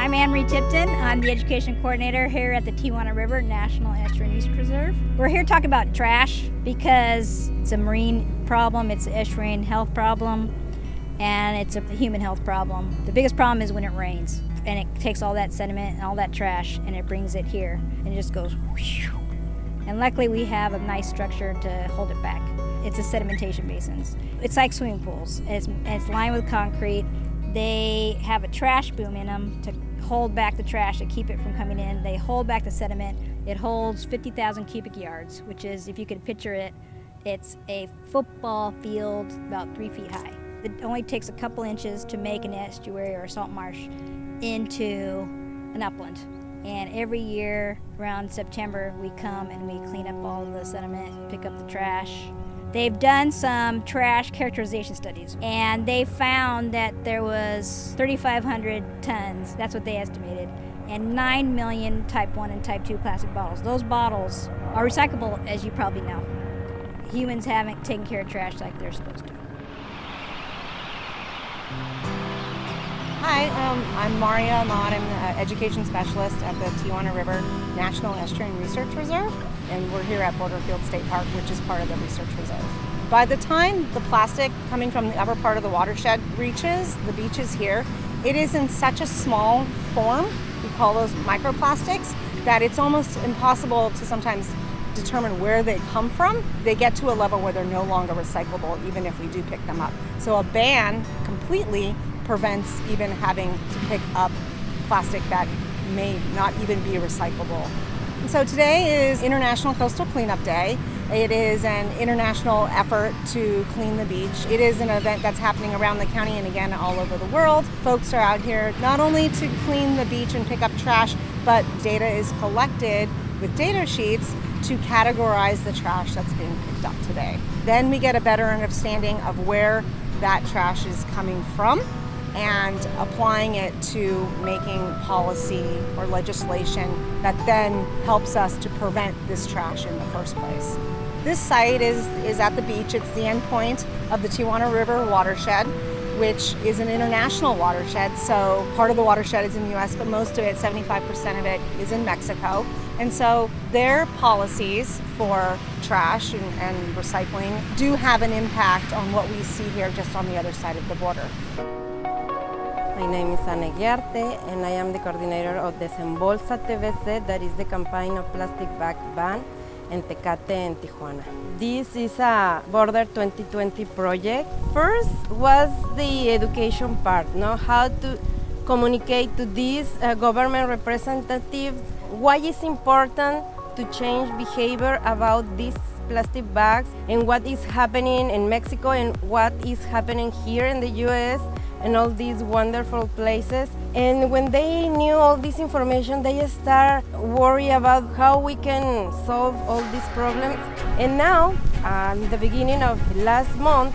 I'm Anne-Marie Tipton. I'm the education coordinator here at the Tijuana River National Estuarine Research Reserve. We're here to talk about trash because it's a marine problem, it's an estuarine health problem, and it's a human health problem. The biggest problem is when it rains and it takes all that sediment and all that trash and it brings it here and it just goes whoosh. And luckily we have a nice structure to hold it back. It's a sedimentation basins. It's like swimming pools. It's lined with concrete. They have a trash boom in them to hold back the trash, to keep it from coming in. They hold back the sediment. It holds 50,000 cubic yards, which is, if you could picture it, it's a football field about 3 feet high. It only takes a couple inches to make an estuary or a salt marsh into an upland. And every year around September, we come and we clean up all the sediment, pick up the trash. They've done some trash characterization studies, and they found that there was 3,500 tons, that's what they estimated, and 9 million type 1 and type 2 plastic bottles. Those bottles are recyclable, as you probably know. Humans haven't taken care of trash like they're supposed to. Hi, I'm Maria Ahmad. I'm the education specialist at the Tijuana River National Estuarine Research Reserve, and we're here at Borderfield State Park, which is part of the research reserve. By the time the plastic coming from the upper part of the watershed reaches the beaches here, it is in such a small form, we call those microplastics, that it's almost impossible to sometimes determine where they come from. They get to a level where they're no longer recyclable, even if we do pick them up. So a ban completely prevents even having to pick up plastic that may not even be recyclable. And so today is International Coastal Cleanup Day. It is an international effort to clean the beach. It is an event that's happening around the county and again all over the world. Folks are out here not only to clean the beach and pick up trash, but data is collected with data sheets to categorize the trash that's being picked up today. Then we get a better understanding of where that trash is coming from and applying it to making policy or legislation that then helps us to prevent this trash in the first place. This site is at the beach. It's the end point of the Tijuana River watershed, which is an international watershed. So part of the watershed is in the US, but most of it, 75% of it, is in Mexico. And so their policies for trash and recycling do have an impact on what we see here just on the other side of the border. My name is Ana Guiarte, and I am the coordinator of Desembolsa TVC, that is the campaign of plastic bag ban in Tecate and Tijuana. This is a Border 2020 project. First was the education part, how to communicate to these government representatives why it's important to change behavior about these plastic bags and what is happening in Mexico and what is happening here in the US and all these wonderful places. And when they knew all this information, they start worry about how we can solve all these problems. And now, in the beginning of last month,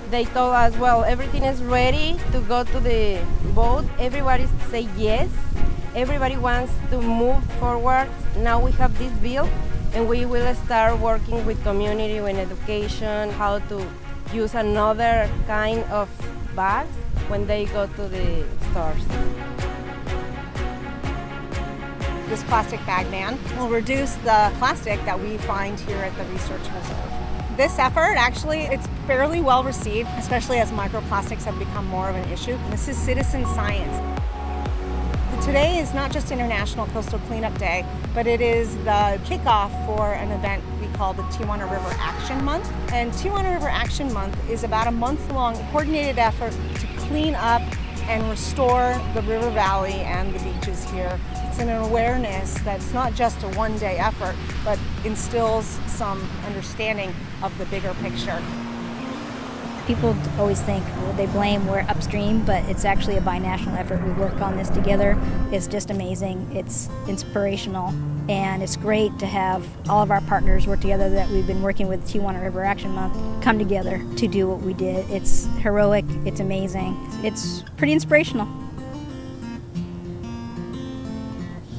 they told us, well, everything is ready to go to the boat. Everybody say yes. Everybody wants to move forward. Now we have this bill, and we will start working with community and education, how to use another kind of bags when they go to the stores. This plastic bag ban will reduce the plastic that we find here at the research reserve. This effort, actually, it's fairly well received, especially as microplastics have become more of an issue. This is citizen science. Today is not just International Coastal Cleanup Day, but it is the kickoff for an event we call the Tijuana River Action Month. And Tijuana River Action Month is about a month-long coordinated effort to clean up and restore the river valley and the beaches here. It's an awareness that's not just a one-day effort, but instills some understanding of the bigger picture. People always think, well, they blame we're upstream, but it's actually a binational effort. We work on this together. It's just amazing. It's inspirational, and it's great to have all of our partners work together that we've been working with Tijuana River Action Month come together to do what we did. It's heroic. It's amazing. It's pretty inspirational.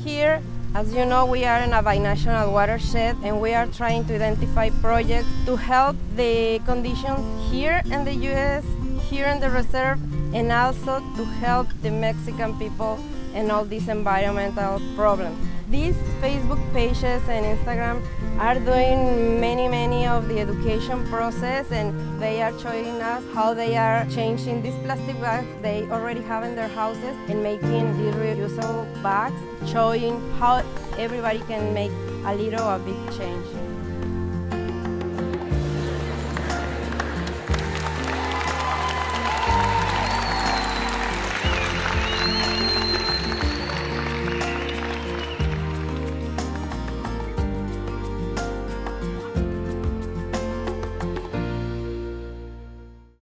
Here, as you know, we are in a binational watershed, and we are trying to identify projects to help the conditions here in the US, here in the reserve, and also to help the Mexican people and all these environmental problems. These Facebook pages and Instagram are doing many of the education process, and they are showing us how they are changing these plastic bags they already have in their houses and making these reusable bags, showing how everybody can make a little or big change.